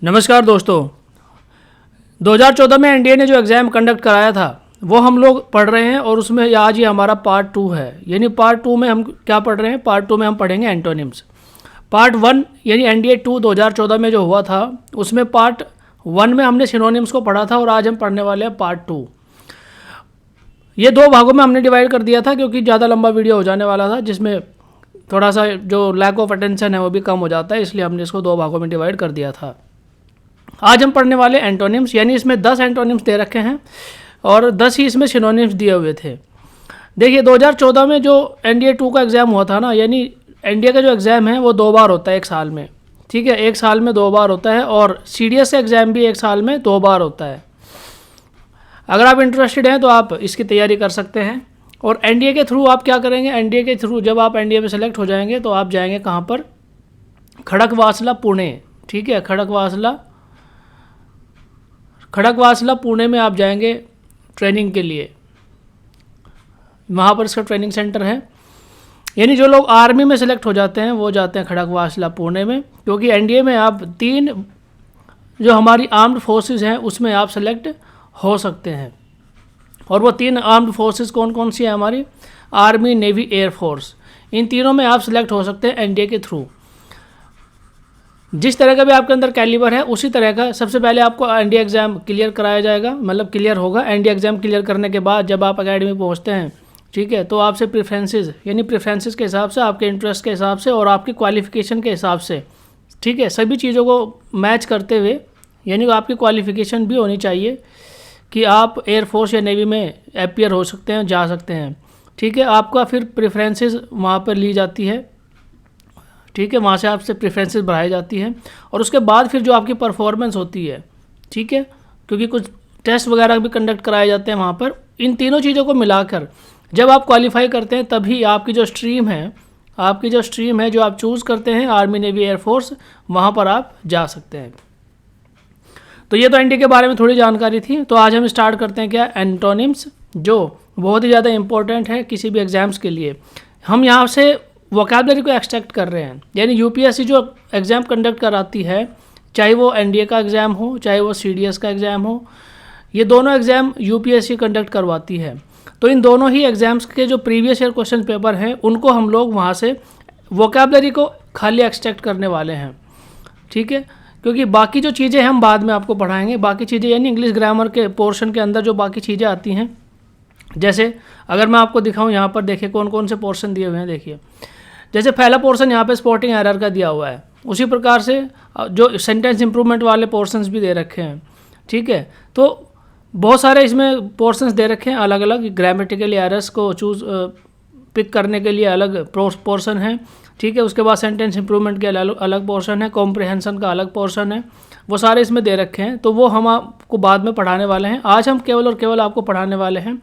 नमस्कार दोस्तों। 2014 में एनडीए ने जो एग्ज़ाम कंडक्ट कराया था वो हम लोग पढ़ रहे हैं और उसमें आज ये हमारा पार्ट 2 है। यानी पार्ट 2 में हम क्या पढ़ रहे हैं? पार्ट 2 में हम पढ़ेंगे एंटोनिम्स। पार्ट 1 यानी एनडीए 2 2014 में जो हुआ था उसमें पार्ट 1 में हमने सिनोनिम्स को पढ़ा था और आज हम पढ़ने वाले हैं पार्ट 2। ये दो भागों में हमने डिवाइड कर दिया था क्योंकि ज़्यादा लंबा वीडियो हो जाने वाला था, जिसमें थोड़ा सा जो लैक ऑफ अटेंशन है वो भी कम हो जाता है, इसलिए हमने इसको दो भागों में डिवाइड कर दिया था। आज हम पढ़ने वाले एंटोनिम्स, यानी इसमें 10 एंटोनिम्स दे रखे हैं और 10 ही इसमें सिनोनिम्स दिए हुए थे। देखिए 2014 में जो एनडीए 2 का एग्ज़ाम हुआ था ना, यानी एनडीए का जो एग्ज़ाम है वो 2 बार होता है एक साल में। ठीक है, एक साल में 2 बार होता है और सीडीएस का एग्ज़ाम भी एक साल में 2 बार होता है। अगर आप इंटरेस्टेड हैं तो आप इसकी तैयारी कर सकते हैं। और एनडीए के थ्रू आप क्या करेंगे? एनडीए के थ्रू जब आप एनडीए में सेलेक्ट हो जाएंगे तो आप जाएंगे कहाँ पर? खड़कवासला पुणे। ठीक है, खड़कवासला पुणे में आप जाएंगे ट्रेनिंग के लिए। वहाँ पर इसका ट्रेनिंग सेंटर है। यानी जो लोग आर्मी में सेलेक्ट हो जाते हैं वो जाते हैं खड़कवासला पुणे में, क्योंकि एनडीए में आप 3 जो हमारी आर्म्ड फोर्सेस हैं उसमें आप सेलेक्ट हो सकते हैं। और वो 3 आर्म्ड फोर्सेस कौन कौन सी है हमारी? Army, navy, air force. इन तीनों में आप सेलेक्ट हो सकते हैं एनडीए के थ्रू। जिस तरह का भी आपके अंदर कैलिबर है उसी तरह का सबसे पहले आपको एनडीए एग्ज़ाम क्लियर कराया जाएगा, मतलब क्लियर होगा। एनडीए एग्ज़ाम क्लियर करने के बाद जब आप अकेडमी पहुंचते हैं, ठीक है, तो आपसे प्रेफरेंसेस, यानी प्रेफरेंसेस के हिसाब से, आपके इंटरेस्ट के हिसाब से और आपकी क्वालिफिकेशन के हिसाब से, ठीक है, सभी चीज़ों को मैच करते हुए, यानी आपकी क्वालिफिकेशन भी होनी चाहिए कि आप एयरफोर्स या नेवी में अपीयर हो सकते हैं, जा सकते हैं। ठीक है, आपका फिर प्रेफरेंसेस वहाँ पर ली जाती है। ठीक है, वहाँ से आपसे प्रेफरेंसेस बढ़ाई जाती है और उसके बाद फिर जो आपकी परफॉर्मेंस होती है, ठीक है, क्योंकि कुछ टेस्ट वगैरह भी कंडक्ट कराए जाते हैं वहाँ पर। इन तीनों चीज़ों को मिलाकर जब आप क्वालिफाई करते हैं तभी आपकी जो स्ट्रीम है जो आप चूज़ करते हैं, आर्मी, नेवी, एयरफोर्स, वहाँ पर आप जा सकते हैं। तो ये तो एनडीए के बारे में थोड़ी जानकारी थी। तो आज हम स्टार्ट करते हैं क्या? एंटोनिम्स, जो बहुत ही ज़्यादा इंपॉर्टेंट है किसी भी एग्ज़ाम्स के लिए। हम यहाँ से वोकैबुलरी को एक्सट्रैक्ट कर रहे हैं। यानी यूपीएससी जो एग्ज़ाम कंडक्ट कराती है, चाहे वो एनडीए का एग्ज़ाम हो, चाहे वो सीडीएस का एग्ज़ाम हो, ये दोनों एग्ज़ाम यूपीएससी कंडक्ट करवाती है। तो इन दोनों ही एग्ज़ाम्स के जो प्रीवियस ईयर क्वेश्चन पेपर हैं उनको हम लोग वहाँ से वोकैबुलरी को खाली एक्सट्रैक्ट करने वाले हैं। ठीक है, क्योंकि बाकी जो चीज़ें हम बाद में आपको पढ़ाएंगे, बाकी चीज़ें यानी इंग्लिश ग्रामर के पोर्शन के अंदर जो बाकी चीज़ें आती हैं, जैसे अगर मैं आपको दिखाऊं, यहाँ पर देखिए कौन कौन से पोर्शन दिए हुए हैं। देखिए जैसे पहला पोर्शन यहाँ पे स्पॉटिंग एरर का दिया हुआ है, उसी प्रकार से जो सेंटेंस इंप्रूवमेंट वाले पोर्शंस भी दे रखे हैं। ठीक है, तो बहुत सारे इसमें पोर्शंस दे रखे हैं अलग अलग। ग्रामेटिकल एरर्स को पिक करने के लिए अलग पोर्शन है। ठीक है, उसके बाद सेंटेंस इंप्रूवमेंट के अलग पोर्शन है, कॉम्प्रिहेंशन का अलग पोर्शन है, वो सारे इसमें दे रखे हैं। तो वो हम आपको बाद में पढ़ाने वाले हैं। आज हम केवल और केवल आपको पढ़ाने वाले हैं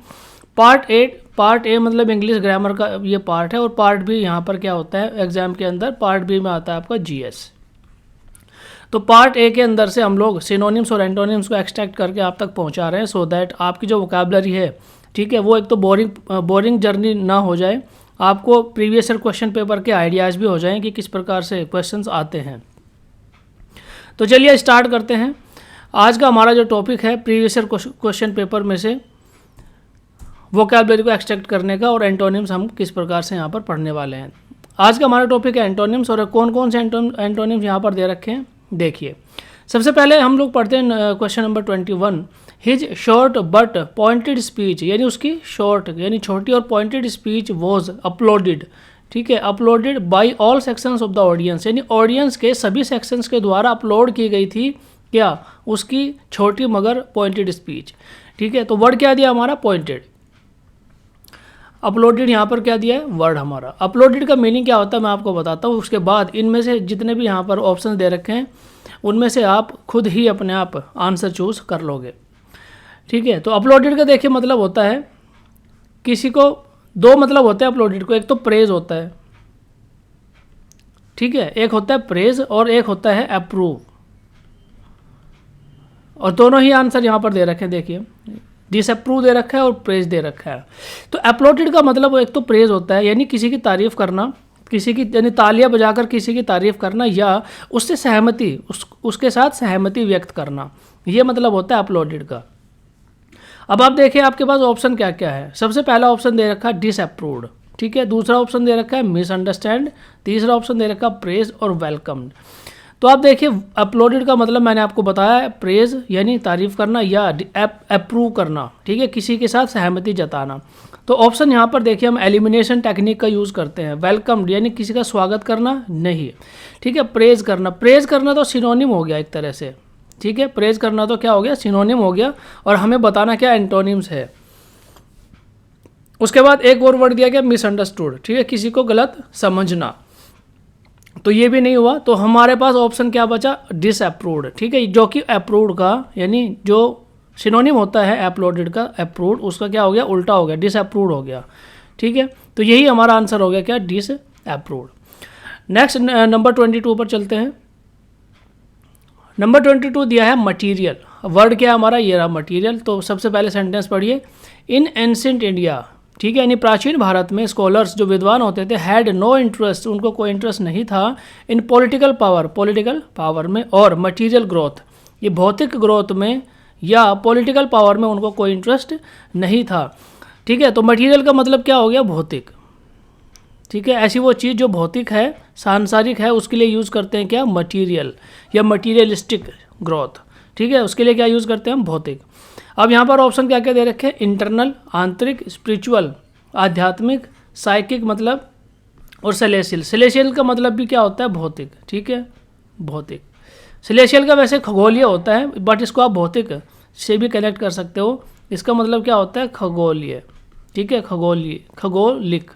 पार्ट ए मतलब इंग्लिश ग्रामर का ये पार्ट है। और पार्ट बी यहाँ पर क्या होता है एग्जाम के अंदर? पार्ट बी में आता है आपका जीएस। तो पार्ट ए के अंदर से हम लोग सिनोनिम्स और एंटोनिम्स को एक्सट्रैक्ट करके आप तक पहुँचा रहे हैं, सो दैट आपकी जो वोकैबुलरी है, ठीक है, वो एक तो बोरिंग जर्नी ना हो जाए, आपको प्रीवियस ईयर क्वेश्चन पेपर के आइडियाज़ भी हो जाएं कि किस प्रकार से क्वेश्चंस आते हैं। तो चलिए स्टार्ट करते हैं। आज का हमारा जो टॉपिक है प्रीवियस ईयर क्वेश्चन पेपर में से वोकैबुलरी को एक्सट्रैक्ट करने का, और एंटोनिम्स हम किस प्रकार से यहाँ पर पढ़ने वाले हैं। आज का हमारा टॉपिक है एंटोनिम्स। और कौन कौन से एंटोनिम्स यहाँ पर दे रखे हैं देखिए। सबसे पहले हम लोग पढ़ते हैं question number 21। His short but pointed speech, यानी उसकी शॉर्ट यानी छोटी और पॉइंटेड स्पीच वॉज अपलोडेड। ठीक है, uploaded by all sections of the audience, यानी ऑडियंस के सभी सेक्शंस के द्वारा अपलोड की गई थी क्या? उसकी छोटी मगर पॉइंटेड स्पीच। ठीक है, तो वर्ड क्या दिया हमारा? पॉइंटेड। अपलोडेड यहाँ पर क्या दिया है? वर्ड हमारा। अपलोडेड का मीनिंग क्या होता है मैं आपको बताता हूँ। उसके बाद इनमें से जितने भी यहाँ पर ऑप्शन दे रखे हैं उनमें से आप खुद ही अपने आप आंसर चूज़ कर लोगे। ठीक है, तो अपलोडेड का देखिए मतलब होता है, किसी को दो मतलब होते हैं अपलोडेड को। एक तो प्रेज होता है, ठीक है, एक होता है प्रेज और एक होता है अप्रूव। और दोनों ही आंसर यहाँ पर दे रखे हैं। देखिए डिसअप्रूव दे रखा है और प्रेज दे रखा है। तो अपलोडेड का मतलब एक तो प्रेज होता है, यानी किसी की तारीफ करना, किसी की यानी तालियां बजाकर किसी की तारीफ करना या उससे सहमति उसके साथ सहमति व्यक्त करना, ये मतलब होता है अपलोडेड का। अब आप देखिए आपके पास ऑप्शन क्या क्या है। सबसे पहला ऑप्शन दे रखा है डिसअप्रूव्ड, ठीक है। दूसरा ऑप्शन दे रखा है मिसअंडरस्टैंड। तीसरा ऑप्शन दे रखा है प्रेज और वेलकम्ड। तो आप देखिए अपलोडेड का मतलब मैंने आपको बताया, प्रेज यानी तारीफ करना या अप्रूव करना, ठीक है, किसी के साथ सहमति जताना। तो ऑप्शन यहाँ पर देखिए हम एलिमिनेशन टेक्निक का यूज़ करते हैं। वेलकम्ड यानी किसी का स्वागत करना नहीं, ठीक है। प्रेज करना तो सिनोनिम हो गया एक तरह से, ठीक है। प्रेज करना तो क्या हो गया, सिनोनिम हो गया, और हमें बताना क्या एंटोनिम्स है। उसके बाद एक और वर्ड दिया गया मिसअंडरस्टूड, ठीक है, किसी को गलत समझना, तो ये भी नहीं हुआ। तो हमारे पास ऑप्शन क्या बचा, डिसअप्रूव्ड, ठीक है, जो कि अप्रूव्ड का यानी जो सिनोनिम होता है अपलोडेड का अप्रूव्ड, उसका क्या हो गया, उल्टा हो गया, डिसअप्रूव्ड हो गया, ठीक है। तो यही हमारा आंसर हो गया क्या, डिसअप्रूव्ड। नेक्स्ट नंबर 22 पर चलते हैं। नंबर 22 दिया है मटीरियल। वर्ड क्या है हमारा, ये रहा मटीरियल। तो सबसे पहले सेंटेंस पढ़िए, इन एंशिएंट इंडिया, ठीक है, यानी प्राचीन भारत में स्कॉलर्स जो विद्वान होते थे हैड नो इंटरेस्ट, उनको कोई इंटरेस्ट नहीं था, इन पॉलिटिकल पावर में, और मटीरियल ग्रोथ, ये भौतिक ग्रोथ में या पॉलिटिकल पावर में उनको कोई इंटरेस्ट नहीं था, ठीक है। तो मटीरियल का मतलब क्या हो गया, भौतिक, ठीक है। ऐसी वो चीज़ जो भौतिक है, सांसारिक है, उसके लिए यूज़ करते हैं क्या, मटीरियल या मटीरियलिस्टिक ग्रोथ, ठीक है, उसके लिए क्या यूज़ करते हैं हम, भौतिक। अब यहाँ पर ऑप्शन क्या क्या दे रखे हैं, इंटरनल आंतरिक, स्पिरिचुअल आध्यात्मिक, साइकिक मतलब, और सेलेशियल का मतलब भी क्या होता है, भौतिक, ठीक है, भौतिक। सेलेशियल का वैसे खगोलीय होता है, बट इसको आप भौतिक से भी कनेक्ट कर सकते हो। इसका मतलब क्या होता है, खगोलीय, ठीक है, खगोलिक।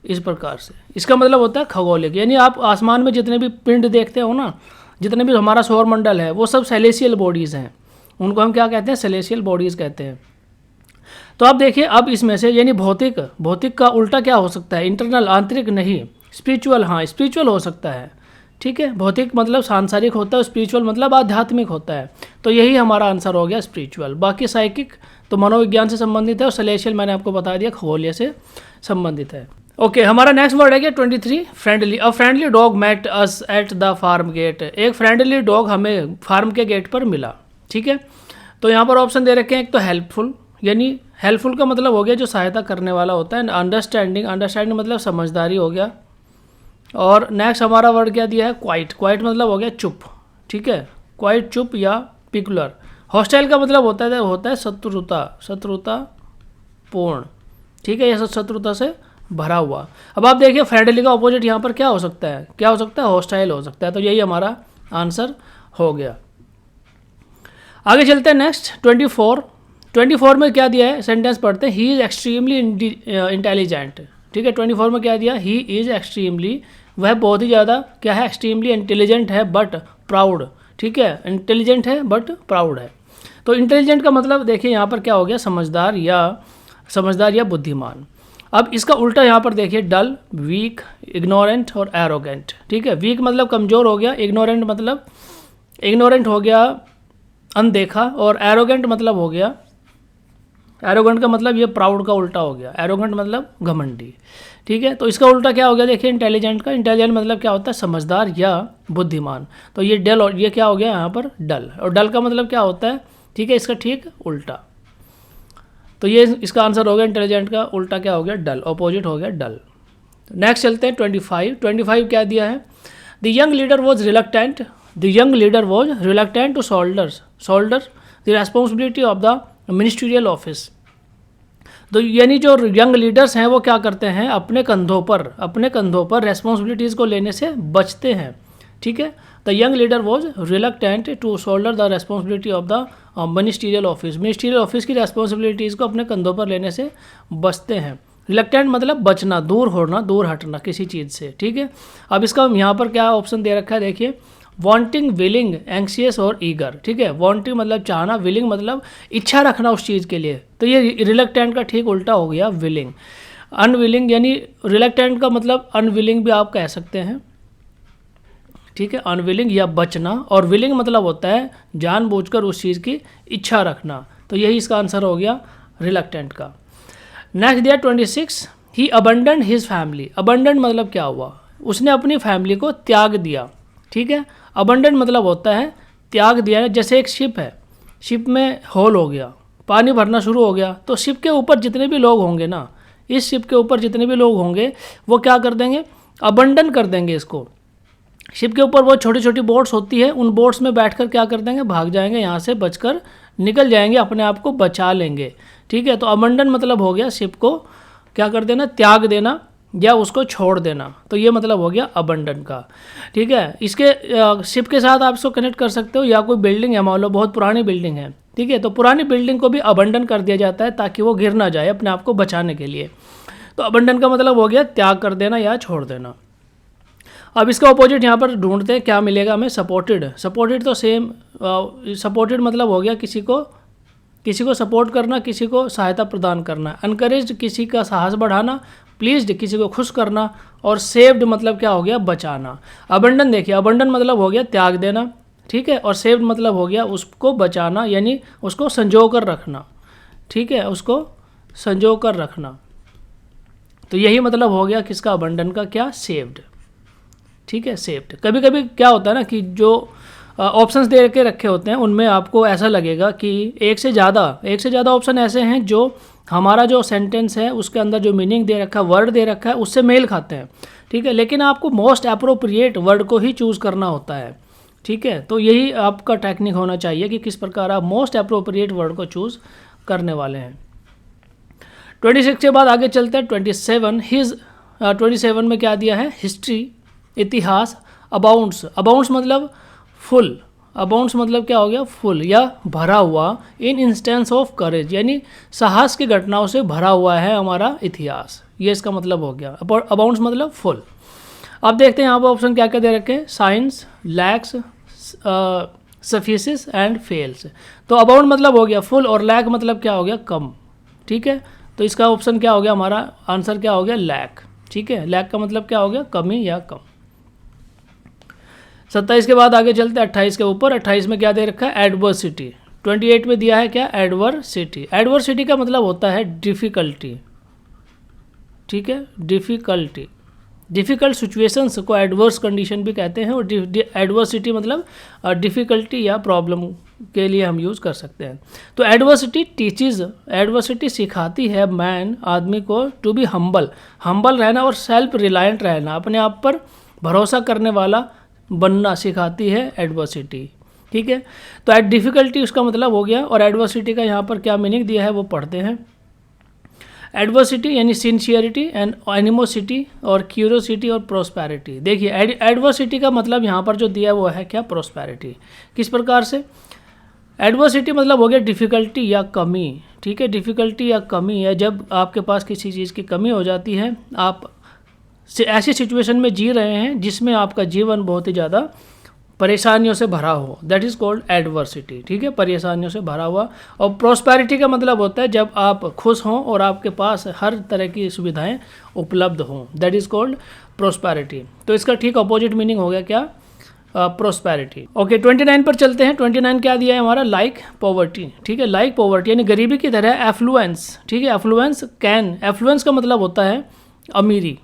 इस प्रकार से इसका मतलब होता है खगोलिक, यानी आप आसमान में जितने भी पिंड देखते हो ना, जितने भी हमारा सौर मंडल है, वो सब सेलेशियल बॉडीज़ हैं, उनको हम क्या कहते हैं, सेलेशियल बॉडीज़ कहते हैं। तो आप देखिए अब इसमें से यानी भौतिक का उल्टा क्या हो सकता है, इंटरनल आंतरिक नहीं, स्पिरिचुअल, हाँ स्पिरिचुअल हो सकता है, ठीक है। भौतिक मतलब सांसारिक होता है, स्पिरिचुअल मतलब आध्यात्मिक होता है। तो यही हमारा आंसर हो गया स्पिरिचुअल। बाकी साइकिक तो मनोविज्ञान से संबंधित है, और सेलेशियल मैंने आपको बता दिया खगोलीय से संबंधित है। ओके, हमारा नेक्स्ट वर्ड है कि 23 friendly. A friendly dog met us at the farm gate. एक फ्रेंडली डॉग हमें फार्म के गेट पर मिला, ठीक है। तो यहाँ पर ऑप्शन दे रखे हैं, एक तो हेल्पफुल, यानी हेल्पफुल का मतलब हो गया जो सहायता करने वाला होता है। अंडरस्टैंडिंग मतलब समझदारी हो गया। और नेक्स्ट हमारा वर्ड क्या दिया है, क्वाइट मतलब हो गया चुप, ठीक है, क्वाइट चुप या पिकुलर। हॉस्टाइल का मतलब होता है शत्रुता पूर्ण, ठीक है, यह शत्रुता से भरा हुआ। अब आप देखिए फ्रेंडली का ऑपोजिट यहाँ पर क्या हो सकता है, हॉस्टाइल हो सकता है। तो यही हमारा आंसर हो गया। आगे चलते हैं नेक्स्ट 24 में क्या दिया है, सेंटेंस पढ़ते हैं, ही इज़ एक्सट्रीमली इंटेलिजेंट, ठीक है। 24 में क्या दिया, ही इज़ एक्सट्रीमली, वह बहुत ही ज़्यादा क्या है, एक्सट्रीमली इंटेलिजेंट है बट प्राउड, ठीक है, इंटेलिजेंट है बट प्राउड है। तो इंटेलिजेंट का मतलब देखिए यहाँ पर क्या हो गया, समझदार या बुद्धिमान। अब इसका उल्टा यहाँ पर देखिए, डल, वीक, इग्नोरेंट और एरोगेंट, ठीक है। वीक मतलब कमज़ोर हो गया, इग्नोरेंट हो गया अनदेखा, और एरोगेंट मतलब हो गया, एरोगेंट का मतलब ये प्राउड का उल्टा हो गया, एरोगेंट मतलब घमंडी, ठीक है। तो इसका उल्टा क्या हो गया देखिए, इंटेलिजेंट मतलब क्या होता है, समझदार या बुद्धिमान। तो ये डल, और ये क्या हो गया यहाँ पर डल, और डल का मतलब क्या होता है, ठीक है, इसका ठीक उल्टा। तो ये इसका आंसर हो गया, इंटेलिजेंट का उल्टा क्या हो गया, डल, ऑपोजिट हो गया डल। नेक्स्ट चलते हैं 25 क्या दिया है, the young leader was reluctant to shoulder the responsibility of the ministerial office. तो यानी जो यंग लीडर्स हैं वो क्या करते हैं, अपने कंधों पर रेस्पॉन्सिबिलिटीज़ को लेने से बचते हैं, ठीक है। The young leader was reluctant to shoulder the responsibility of the ministerial office की रेस्पॉन्सिबिलिटीज़ को अपने कंधों पर लेने से बचते हैं। रिलक्टेंट मतलब बचना, दूर हटना किसी चीज़ से, ठीक है। अब इसका यहाँ पर क्या ऑप्शन दे रखा है देखिए, वांटिंग, विलिंग, एंक्सियस और ईगर, ठीक है। वांटिंग मतलब चाहना, विलिंग मतलब इच्छा रखना उस चीज़ के लिए। तो ये रिलक्टेंट का ठीक उल्टा हो गया विलिंग। अनविलिंग यानी रिलक्टेंट का मतलब अनविलिंग भी आप कह सकते हैं, ठीक है, अनविलिंग या बचना। और विलिंग मतलब होता है जानबूझकर उस चीज़ की इच्छा रखना, तो यही इसका आंसर हो गया रिलक्टेंट का। नेक्स्ट दिया 26, ही अबंडन हिज फैमिली। अबंडन मतलब क्या हुआ, उसने अपनी फैमिली को त्याग दिया। ठीक है, अबंडन मतलब होता है त्याग दिया। जैसे एक शिप है, शिप में होल हो गया, पानी भरना शुरू हो गया, तो शिप के ऊपर जितने भी लोग होंगे ना, इस शिप के ऊपर जितने भी लोग होंगे वो क्या कर देंगे, अबंडन कर देंगे इसको। शिप के ऊपर वो छोटी छोटी बोट्स होती है, उन बोट्स में बैठकर क्या कर देंगे, भाग जाएंगे, यहाँ से बचकर निकल जाएंगे, अपने आप को बचा लेंगे। ठीक है, तो अबंडन मतलब हो गया शिप को क्या कर देना, त्याग देना या उसको छोड़ देना। तो ये मतलब हो गया अबंडन का। ठीक है, इसके शिप के साथ आप इसको कनेक्ट कर सकते हो, या कोई बिल्डिंग है, मान लो बहुत पुरानी बिल्डिंग है। ठीक है, तो पुरानी बिल्डिंग को भी अबंडन कर दिया जाता है ताकि वो गिर ना जाए, अपने आप को बचाने के लिए। तो अबंडन का मतलब हो गया त्याग कर देना या छोड़ देना। अब इसका ऑपोजिट यहाँ पर ढूंढते हैं, क्या मिलेगा हमें, सपोर्टेड। सपोर्टेड तो सेम, सपोर्टेड मतलब हो गया किसी को सपोर्ट करना, किसी को सहायता प्रदान करना। अनकरेज्ड किसी का साहस बढ़ाना, प्लीज्ड किसी को खुश करना, और सेव्ड मतलब क्या हो गया, बचाना। अबंडन देखिए, अबंडन मतलब हो गया त्याग देना। ठीक है, और सेव्ड मतलब हो गया उसको बचाना, यानी उसको संजो कर रखना। ठीक है, उसको संजो कर रखना। तो यही मतलब हो गया किसका, अबंडन का, क्या, सेव्ड। ठीक है, सेव्ड। कभी कभी क्या होता है ना कि जो ऑप्शंस दे के रखे होते हैं उनमें आपको ऐसा लगेगा कि एक से ज़्यादा ऑप्शन ऐसे हैं जो हमारा जो सेंटेंस है उसके अंदर जो मीनिंग दे रखा है, वर्ड दे रखा है, उससे मेल खाते हैं। ठीक है, लेकिन आपको मोस्ट अप्रोप्रिएट वर्ड को ही चूज़ करना होता है। ठीक है, तो यही आपका टेक्निक होना चाहिए कि किस प्रकार आप मोस्ट अप्रोप्रिएट वर्ड को चूज़ करने वाले हैं। 26 के बाद आगे चलते हैं 27। 27 में क्या दिया है, हिस्ट्री, इतिहास, अबाउंड्स। अबाउंड्स मतलब फुल, अबाउंड्स मतलब क्या हो गया, फुल या भरा हुआ। इन इंस्टेंस ऑफ करेज, यानी साहस की घटनाओं से भरा हुआ है हमारा इतिहास, ये इसका मतलब हो गया। अबाउंड्स मतलब फुल। अब देखते हैं यहाँ पर ऑप्शन क्या क्या दे रखे हैं, साइंस, लैक्स, सफिसिस एंड फेल्स। तो अबाउंड मतलब हो गया फुल, और लैक मतलब क्या हो गया, कम। ठीक है, तो इसका ऑप्शन क्या हो गया, हमारा आंसर क्या हो गया, लैक। ठीक है, लैक का मतलब क्या हो गया, कमी या कम। 27 के बाद आगे चलते हैं 28 के ऊपर। 28 में क्या दे रखा है, एडवर्सिटी। 28 में दिया है क्या, एडवर्सिटी। एडवर्सिटी का मतलब होता है डिफ़िकल्टी। ठीक है, डिफ़िकल्टी, डिफ़िकल्ट सिचुएशंस को एडवर्स कंडीशन भी कहते हैं, और एडवर्सिटी मतलब डिफ़िकल्टी या प्रॉब्लम के लिए हम यूज़ कर सकते हैं। तो एडवर्सिटी टीचेज, एडवर्सिटी सिखाती है मैन, आदमी को, टू बी हम्बल, हम्बल रहना और सेल्फ रिलायंट रहना, अपने आप पर भरोसा करने वाला बनना सिखाती है एडवर्सिटी। ठीक है, तो एट डिफ़िकल्टी उसका मतलब हो गया, और एडवर्सिटी का यहाँ पर क्या मीनिंग दिया है वो पढ़ते हैं। एडवर्सिटी यानी सिंसियरिटी एंड एनिमोसिटी और क्यूरियोसिटी और प्रोस्पेरिटी। देखिए एडवर्सिटी का मतलब यहाँ पर जो दिया है वो है क्या, प्रोस्पेरिटी। किस प्रकार से, एडवर्सिटी मतलब हो गया डिफ़िकल्टी या कमी। ठीक है, डिफ़िकल्टी या कमी है जब आपके पास किसी चीज़ की कमी हो जाती है, आप ऐसी सिचुएशन में जी रहे हैं जिसमें आपका जीवन बहुत ही ज़्यादा परेशानियों से भरा हो, दैट इज़ कॉल्ड एडवर्सिटी। ठीक है, परेशानियों से भरा हुआ। और प्रोस्पेरिटी का मतलब होता है जब आप खुश हों और आपके पास हर तरह की सुविधाएं उपलब्ध हों, दैट इज़ कॉल्ड प्रोस्पेरिटी। तो इसका ठीक अपोजिट मीनिंग हो गया क्या, प्रोस्पेरिटी। ओके, 29 पर चलते हैं। 29 क्या दिया है हमारा, लाइक पॉवर्टी। ठीक है, लाइक पॉवर्टी यानी गरीबी की तरह एफ्लुएंस। ठीक है, एफ्लुएंस कैन, एफ्लुएंस का मतलब होता है अमीरी।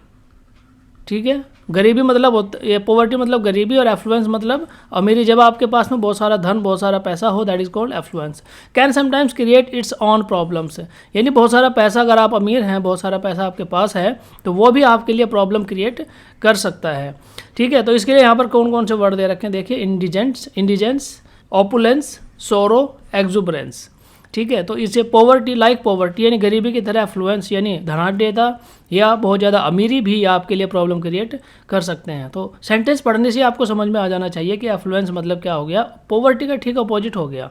ठीक है, गरीबी मतलब होता है, पॉवर्टी मतलब गरीबी, और एफ्लुएंस मतलब अमीरी। जब आपके पास में बहुत सारा धन, बहुत सारा पैसा हो, that is called affluence. Can sometimes create it's on problems, यानी बहुत सारा पैसा, अगर आप अमीर हैं, बहुत सारा पैसा आपके पास है, तो वो भी आपके लिए प्रॉब्लम क्रिएट कर सकता है। ठीक है, तो इसके लिए यहाँ पर कौन कौन से वर्ड दे रखे हैं, देखिए, इंडिजेंस, ऑपुलेंस, सोरो, एक्जुबरेंस। ठीक है, तो इसे पॉवर्टी, लाइक पॉवर्टी यानी गरीबी की तरह, एफ्लुएंस यानी धनाढ्यता या बहुत ज़्यादा अमीरी भी आपके लिए प्रॉब्लम क्रिएट कर सकते हैं। तो सेंटेंस पढ़ने से आपको समझ में आ जाना चाहिए कि एफ्लुएंस मतलब क्या हो गया, पॉवर्टी का ठीक अपोजिट हो गया।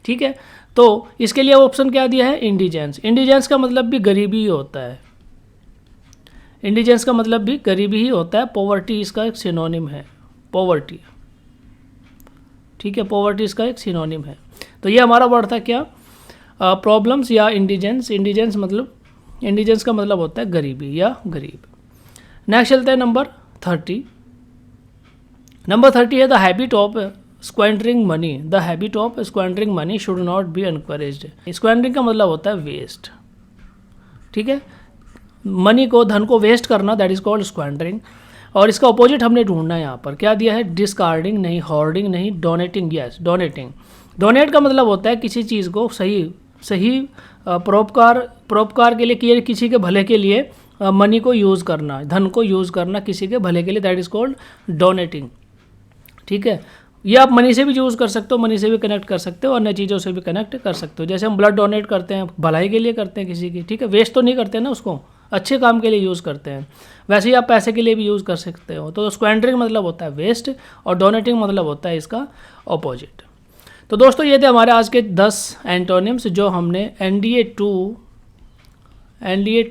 ठीक है, तो इसके लिए ऑप्शन क्या दिया है, इंडिजेंस। इंडिजेंस का मतलब भी गरीबी ही होता है, इंडिजेंस का मतलब भी गरीबी ही होता है। पॉवर्टी इसका एक सिनोनिम है, पॉवर्टी। ठीक है, पॉवर्टी इसका एक सिनोनिम है। तो ये हमारा वर्ड था क्या, प्रॉब्लम्स या इंडिजेंस। इंडिजेंस मतलब, इंडिजेंस का मतलब होता है गरीबी या गरीब। नेक्स्ट चलते हैं नंबर 30। नंबर 30 है the habit of squandering money, the habit of squandering money should not be encouraged. Squandering का मतलब होता है वेस्ट, ठीक है, मनी को, धन को वेस्ट करना, दैट इज कॉल्ड स्क्वेंडरिंग। और इसका अपोजिट हमने ढूंढना है यहाँ पर, क्या दिया है, डिस्कार्डिंग नहीं, हॉर्डिंग नहीं, डोनेटिंग, यस डोनेटिंग। डोनेट का मतलब होता है किसी चीज़ को सही परोपकार के लिए, किसी के भले के लिए मनी को यूज़ करना, धन को यूज़ करना किसी के भले के लिए, दैट इज़ कॉल्ड डोनेटिंग, ठीक है। ये आप मनी से भी यूज़ कर सकते हो, मनी से भी कनेक्ट कर सकते हो, अन्य चीज़ों से भी कनेक्ट कर सकते हो। जैसे हम ब्लड डोनेट करते हैं, भलाई के लिए करते हैं किसी की, ठीक है, वेस्ट तो नहीं करते ना, उसको अच्छे काम के लिए यूज़ करते हैं। वैसे ही आप पैसे के लिए भी यूज़ कर सकते हो। तो स्क्वेंडरिंग मतलब होता है वेस्ट और डोनेटिंग मतलब होता है इसका ऑपोजिट। तो दोस्तों ये थे हमारे आज के 10 एंटोनिम्स जो हमने NDA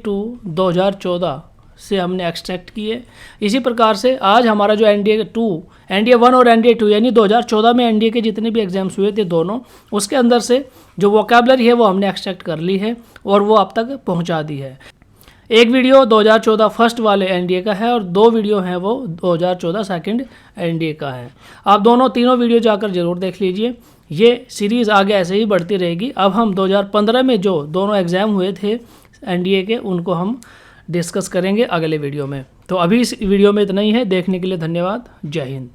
2014 से हमने एक्सट्रैक्ट किए। इसी प्रकार से आज हमारा जो NDA 1 और NDA 2 यानी 2014 में NDA के जितने भी एग्जाम्स हुए थे दोनों, उसके अंदर से जो वोकैबुलरी है वो हमने एक्सट्रैक्ट कर ली है और वो आप तक पहुंचा दी है। एक वीडियो 2014 फर्स्ट वाले NDA का है और 2 वीडियो हैं वो 2014 सेकंड NDA का है। आप तीनों वीडियो जाकर ज़रूर देख लीजिए। ये सीरीज़ आगे ऐसे ही बढ़ती रहेगी। अब हम 2015 में जो दोनों एग्ज़ाम हुए थे NDA के, उनको हम डिस्कस करेंगे अगले वीडियो में। तो अभी इस वीडियो में इतना ही है। देखने के लिए धन्यवाद। जय हिंद।